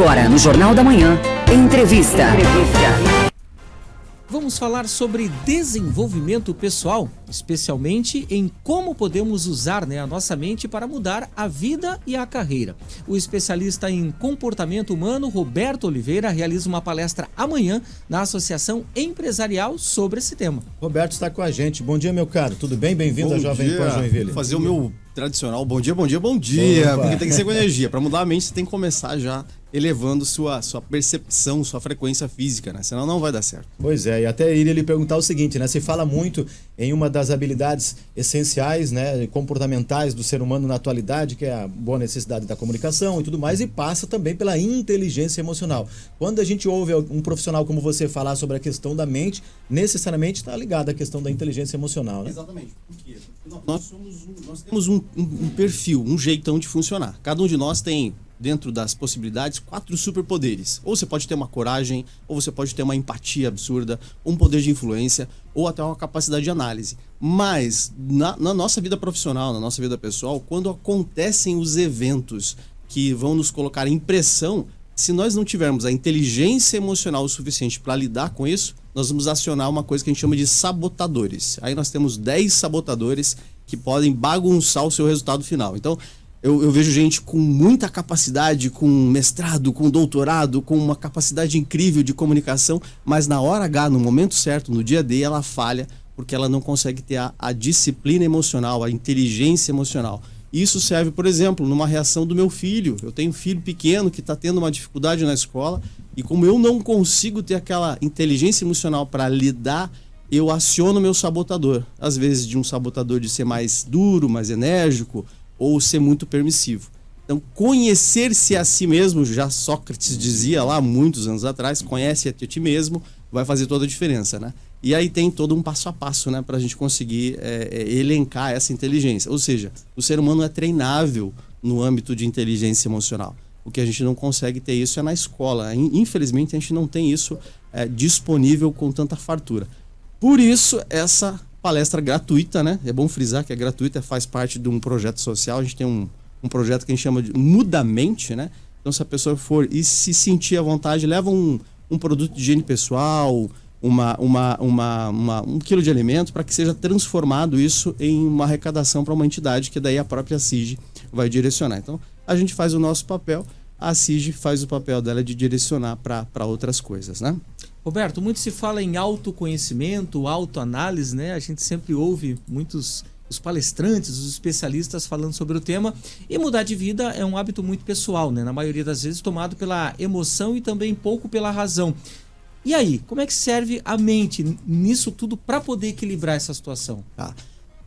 Agora, no Jornal da Manhã, entrevista. Vamos falar sobre desenvolvimento pessoal, especialmente em como podemos usar a nossa mente para mudar a vida e a carreira. O especialista em comportamento humano, Roberto Oliveira, realiza uma palestra amanhã na Associação Empresarial sobre esse tema. Roberto está com a gente. Bom dia, meu caro. Tudo bem? Bem-vindo à Jovem Pan Joinville. Vou fazer o meu tradicional bom dia, porque tem que ser com energia. Para mudar a mente, você tem que começar já elevando sua percepção, sua frequência física, né? Senão não vai dar certo. Pois é, e até iria lhe perguntar o seguinte, né? Se fala muito em uma das habilidades essenciais, né, comportamentais do ser humano na atualidade, que é a boa necessidade da comunicação e tudo mais, e passa também pela inteligência emocional. Quando a gente ouve um profissional como você falar sobre a questão da mente, necessariamente está ligado à questão da inteligência emocional, né? Exatamente. Por quê? Porque nós temos um perfil, um jeitão de funcionar. Cada um de nós tem, dentro das possibilidades, 4 superpoderes. Ou você pode ter uma coragem, ou você pode ter uma empatia absurda, um poder de influência, ou até uma capacidade de análise. Mas, na nossa vida profissional, na nossa vida pessoal, quando acontecem os eventos que vão nos colocar em pressão, se nós não tivermos a inteligência emocional o suficiente para lidar com isso, nós vamos acionar uma coisa que a gente chama de sabotadores. Aí nós temos 10 sabotadores que podem bagunçar o seu resultado final. Então, eu vejo gente com muita capacidade, com mestrado, com doutorado, com uma capacidade incrível de comunicação, mas na hora H, no momento certo, no dia D, ela falha porque ela não consegue ter a disciplina emocional, a inteligência emocional. Isso serve, por exemplo, numa reação do meu filho. Eu tenho um filho pequeno que está tendo uma dificuldade na escola e como eu não consigo ter aquela inteligência emocional para lidar, eu aciono meu sabotador. Às vezes de um sabotador de ser mais duro, mais enérgico, ou ser muito permissivo. Então, conhecer-se a si mesmo, já Sócrates dizia lá muitos anos atrás, conhece a ti mesmo, vai fazer toda a diferença, né? E aí tem todo um passo a passo, né, para a gente conseguir elencar essa inteligência. Ou seja, o ser humano é treinável no âmbito de inteligência emocional. O que a gente não consegue ter isso é na escola. Infelizmente, a gente não tem isso disponível com tanta fartura. Por isso, essa palestra gratuita, né? É bom frisar que é gratuita, faz parte de um projeto social. A gente tem um projeto que a gente chama de Muda Mente, né? Então, se a pessoa for e se sentir à vontade, leva um produto de higiene pessoal, um quilo de alimento, para que seja transformado isso em uma arrecadação para uma entidade, que daí a própria CIG vai direcionar. Então, a gente faz o nosso papel, a CIG faz o papel dela de direcionar para outras coisas, né? Roberto, muito se fala em autoconhecimento, autoanálise, né? A gente sempre ouve muitos os palestrantes, os especialistas falando sobre o tema. E mudar de vida é um hábito muito pessoal, né? Na maioria das vezes tomado pela emoção e também pouco pela razão. E aí, como é que serve a mente nisso tudo para poder equilibrar essa situação?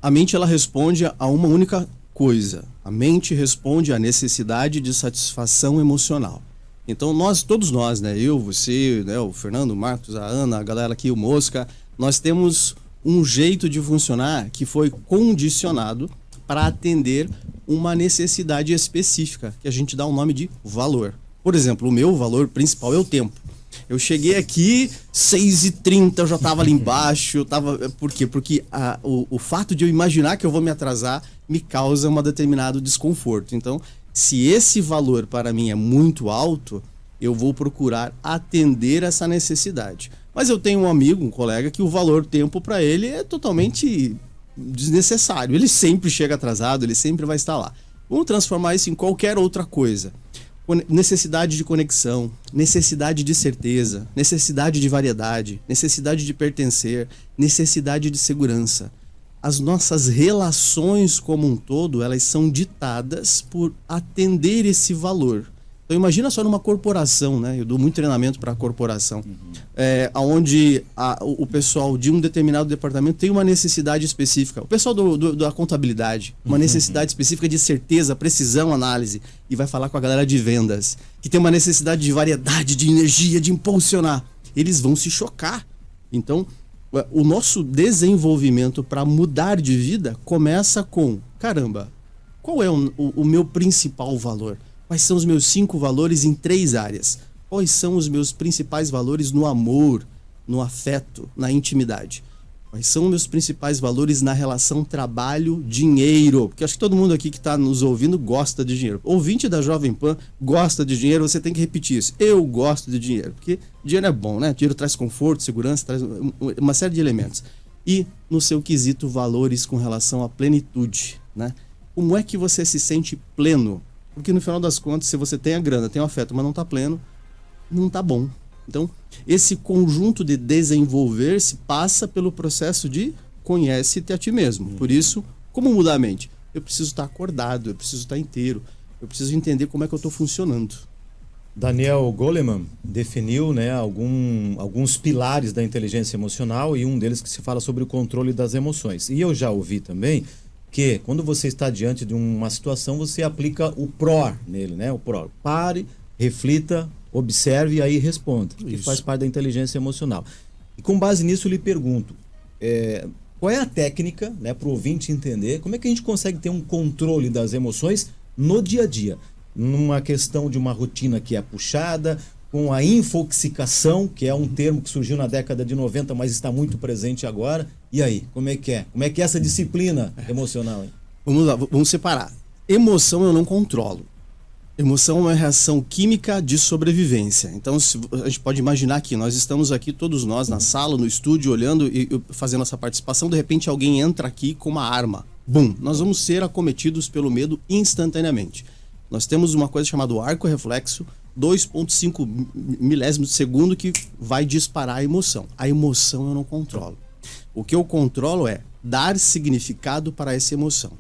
A mente, ela responde a uma única coisa. A mente responde à necessidade de satisfação emocional. Então, todos nós, né? Eu, você, né? O Fernando, o Marcos, a Ana, a galera aqui, o Mosca, nós temos um jeito de funcionar que foi condicionado para atender uma necessidade específica, que a gente dá o nome de valor. Por exemplo, o meu valor principal é o tempo. Eu cheguei aqui, 6h30, eu já estava ali embaixo. Por quê? Porque o fato de eu imaginar que eu vou me atrasar me causa um determinado desconforto. Então, se esse valor para mim é muito alto, eu vou procurar atender essa necessidade. Mas eu tenho um amigo, um colega, que o valor tempo para ele é totalmente desnecessário. Ele sempre chega atrasado, ele sempre vai estar lá. Vamos transformar isso em qualquer outra coisa. Necessidade de conexão, necessidade de certeza, necessidade de variedade, necessidade de pertencer, necessidade de segurança. As nossas relações como um todo, elas são ditadas por atender esse valor. Então imagina só numa corporação, né? Eu dou muito treinamento para a corporação, onde o pessoal de um determinado departamento tem uma necessidade específica. O pessoal da contabilidade, uma necessidade específica de certeza, precisão, análise, e vai falar com a galera de vendas, que tem uma necessidade de variedade, de energia, de impulsionar. Eles vão se chocar. Então, o nosso desenvolvimento para mudar de vida começa com, caramba, qual é o meu principal valor? Quais são os meus 5 valores em 3 áreas? Quais são os meus principais valores no amor, no afeto, na intimidade? Quais são meus principais valores na relação trabalho-dinheiro? Porque acho que todo mundo aqui que está nos ouvindo gosta de dinheiro. Ouvinte da Jovem Pan gosta de dinheiro, você tem que repetir isso. Eu gosto de dinheiro, porque dinheiro é bom, né? Dinheiro traz conforto, segurança, traz uma série de elementos. E no seu quesito valores com relação à plenitude, né? Como é que você se sente pleno? Porque no final das contas, se você tem a grana, tem o afeto, mas não está pleno, não está bom. Então, esse conjunto de desenvolver-se passa pelo processo de conhece-te a ti mesmo. Por isso, como mudar a mente? Eu preciso estar acordado, eu preciso estar inteiro, eu preciso entender como é que eu estou funcionando. Daniel Goleman definiu, né, alguns pilares da inteligência emocional e um deles que se fala sobre o controle das emoções. E eu já ouvi também que quando você está diante de uma situação, você aplica o PRO nele, né? O PRO. Pare, reflita, observe e aí responda. Que faz parte da inteligência emocional. E com base nisso, eu lhe pergunto, qual é a técnica, né, para o ouvinte entender como é que a gente consegue ter um controle das emoções no dia a dia? Numa questão de uma rotina que é puxada, com a infoxicação, que é um termo que surgiu na década de 90, mas está muito presente agora. E aí, como é que é? Como é que é essa disciplina emocional, hein? Vamos lá, vamos separar. Emoção eu não controlo. Emoção é uma reação química de sobrevivência. Então, a gente pode imaginar que nós estamos aqui, todos nós, na sala, no estúdio, olhando e fazendo essa participação. De repente, alguém entra aqui com uma arma. Bum! Nós vamos ser acometidos pelo medo instantaneamente. Nós temos uma coisa chamada arco reflexo, 2,5 milésimos de segundo que vai disparar a emoção. A emoção eu não controlo. O que eu controlo é dar significado para essa emoção.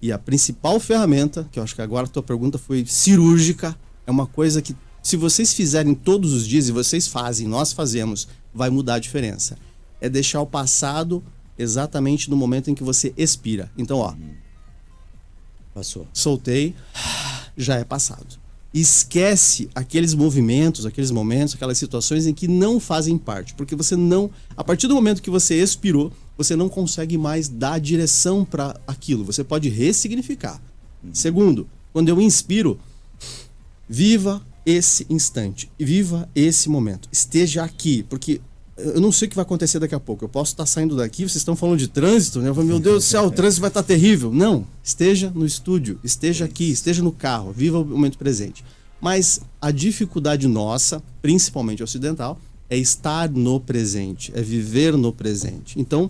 E a principal ferramenta, que eu acho que agora a tua pergunta foi cirúrgica, é uma coisa que se vocês fizerem todos os dias, e vocês fazem, nós fazemos, vai mudar a diferença. É deixar o passado exatamente no momento em que você expira. Então, ó, Passou. soltei, já é passado. Esquece aqueles movimentos, aqueles momentos, aquelas situações em que não fazem parte. Porque você não... A partir do momento que você expirou, você não consegue mais dar direção para aquilo. Você pode ressignificar. Segundo, quando eu inspiro, viva esse instante. Viva esse momento. Esteja aqui. Porque eu não sei o que vai acontecer daqui a pouco. Eu posso estar saindo daqui, vocês estão falando de trânsito, né? Eu falo, meu Deus do céu, o trânsito vai estar terrível. Não, esteja no estúdio, esteja aqui, esteja no carro, viva o momento presente. Mas a dificuldade nossa, principalmente ocidental, é estar no presente, é viver no presente. Então,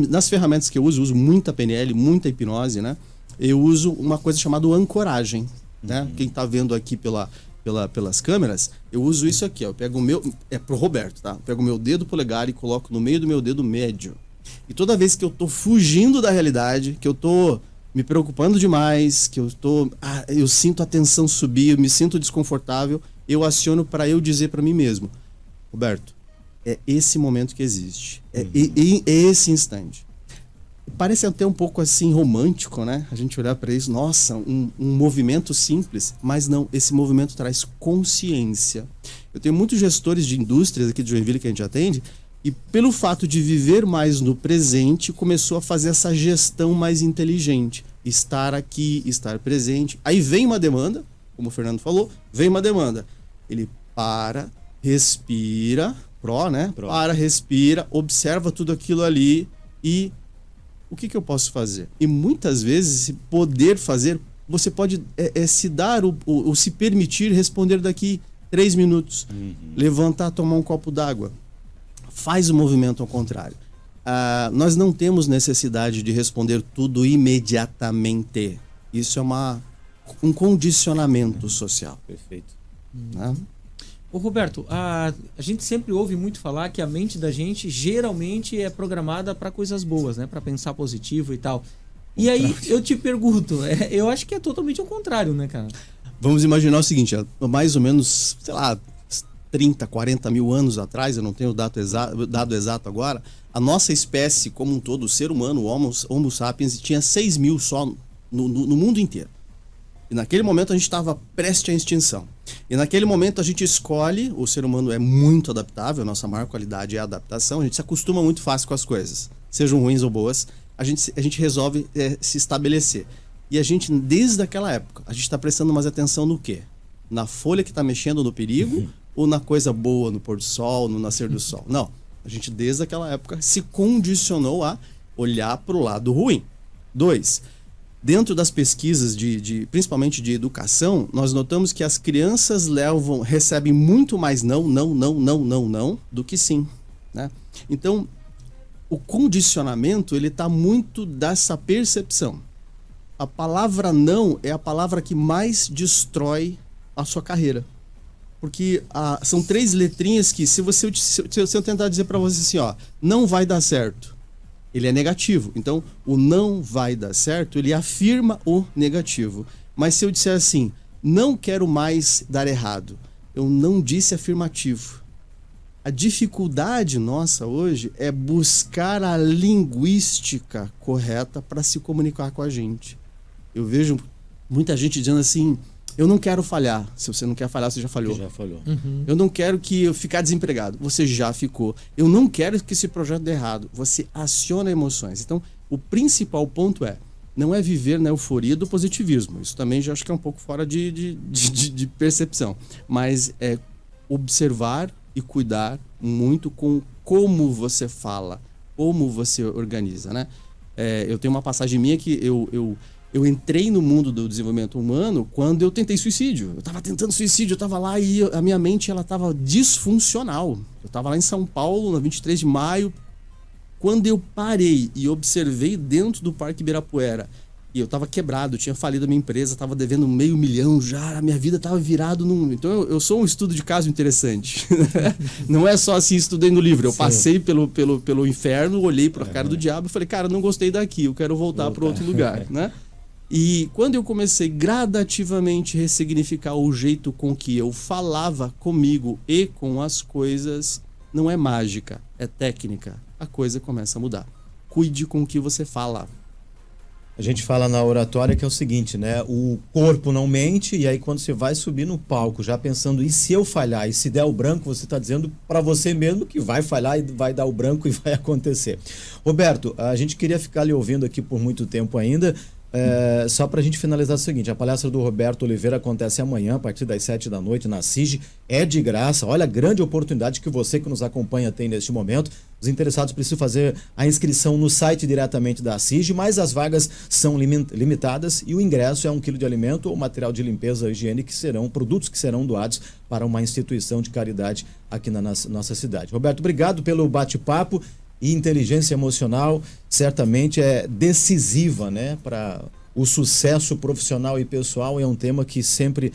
nas ferramentas que eu uso muita PNL, muita hipnose, né? Eu uso uma coisa chamada ancoragem, né? Quem está vendo aqui pelas câmeras, eu uso isso aqui, ó. Eu pego o meu, é pro Roberto, tá? Eu pego o meu dedo polegar e coloco no meio do meu dedo médio. E toda vez que eu tô fugindo da realidade, que eu tô me preocupando demais, que eu sinto a tensão subir, eu me sinto desconfortável, eu aciono para eu dizer para mim mesmo, Roberto, é esse momento que existe, é esse instante. Parece até um pouco assim romântico, né? A gente olhar para isso, nossa, um movimento simples, mas não, esse movimento traz consciência. Eu tenho muitos gestores de indústrias aqui de Joinville que a gente atende, e pelo fato de viver mais no presente, começou a fazer essa gestão mais inteligente. Estar aqui, estar presente. Aí vem uma demanda, como o Fernando falou, vem uma demanda. Ele para, respira, né? Para, respira, observa tudo aquilo ali e o que eu posso fazer? E muitas vezes, se poder fazer, você pode se dar ou se permitir responder daqui 3 minutos. Levantar, tomar um copo d'água. Faz o movimento ao contrário. Nós não temos necessidade de responder tudo imediatamente. Isso é um condicionamento social. Perfeito. Né? Ô Roberto, a gente sempre ouve muito falar que a mente da gente geralmente é programada para coisas boas, né? Para pensar positivo e tal. E aí eu te pergunto, eu acho que é totalmente ao contrário, né, cara? Vamos imaginar o seguinte, mais ou menos, sei lá, 30, 40 mil anos atrás, eu não tenho o dado exato agora, a nossa espécie como um todo, o ser humano, o Homo sapiens, tinha 6 mil só no mundo inteiro. E naquele momento a gente estava prestes à extinção. E naquele momento a gente escolhe, o ser humano é muito adaptável, a nossa maior qualidade é a adaptação, a gente se acostuma muito fácil com as coisas, sejam ruins ou boas, a gente resolve se estabelecer. E a gente, desde aquela época, a gente está prestando mais atenção no quê? Na folha que está mexendo no perigo ou na coisa boa, no pôr do sol, no nascer do sol? Não. A gente, desde aquela época, se condicionou a olhar para o lado ruim. 2, dentro das pesquisas, principalmente de educação, nós notamos que as crianças recebem muito mais não do que sim, né? Então, o condicionamento, ele está muito dessa percepção. A palavra não é a palavra que mais destrói a sua carreira. Porque são 3 letrinhas que, se eu tentar dizer para você assim, ó, não vai dar certo, ele é negativo. Então, o não vai dar certo, ele afirma o negativo. Mas se eu disser assim, não quero mais dar errado, eu não disse afirmativo. A dificuldade nossa hoje é buscar a linguística correta para se comunicar com a gente. Eu vejo muita gente dizendo assim, eu não quero falhar. Se você não quer falhar, você já falhou. Já falhou. Eu não quero que eu ficar desempregado. Você já ficou. Eu não quero que esse projeto dê errado. Você aciona emoções. Então, o principal ponto não é viver na euforia do positivismo. Isso também já acho que é um pouco fora de percepção. Mas é observar e cuidar muito com como você fala, como você organiza, né? Eu tenho uma passagem minha que eu entrei no mundo do desenvolvimento humano quando eu tentei suicídio. Eu estava tentando suicídio, eu estava lá e a minha mente ela estava disfuncional. Eu estava lá em São Paulo, na 23 de maio. Quando eu parei e observei dentro do Parque Ibirapuera, e eu estava quebrado, eu tinha falido a minha empresa, estava devendo $500 mil já, a minha vida estava virada num... Então eu sou um estudo de caso interessante. Não é só assim, estudei no livro. Eu passei pelo inferno, olhei para a cara do diabo e falei, cara, não gostei daqui, eu quero voltar para outro lugar, né? E quando eu comecei gradativamente a ressignificar o jeito com que eu falava comigo e com as coisas, não é mágica, é técnica. A coisa começa a mudar. Cuide com o que você fala. A gente fala na oratória que é o seguinte, né? O corpo não mente, e aí quando você vai subir no palco, já pensando, e se eu falhar, e se der o branco, você está dizendo para você mesmo que vai falhar e vai dar o branco e vai acontecer. Roberto, a gente queria ficar lhe ouvindo aqui por muito tempo ainda. Só para a gente finalizar o seguinte, a palestra do Roberto Oliveira acontece amanhã a partir das 7h na CIG, é de graça. Olha a grande oportunidade que você que nos acompanha tem neste momento. Os interessados precisam fazer a inscrição no site diretamente da CIG, mas as vagas são limitadas e o ingresso é 1 quilo de alimento ou material de limpeza e higiene produtos que serão doados para uma instituição de caridade aqui na nossa cidade. Roberto, obrigado pelo bate-papo. E inteligência emocional certamente é decisiva, né, para o sucesso profissional e pessoal. É um tema que sempre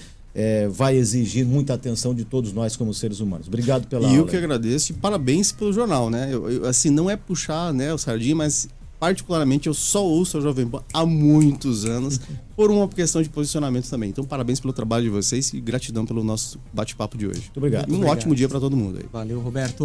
vai exigir muita atenção de todos nós como seres humanos. Obrigado pela aula. E eu que agradeço e parabéns pelo jornal, né? Assim, não é puxar, né, o sardinha, mas particularmente eu só ouço a Jovem Pan há muitos anos por uma questão de posicionamento também. Então, parabéns pelo trabalho de vocês e gratidão pelo nosso bate-papo de hoje. Muito obrigado. Um ótimo dia para todo mundo aí. Valeu, Roberto.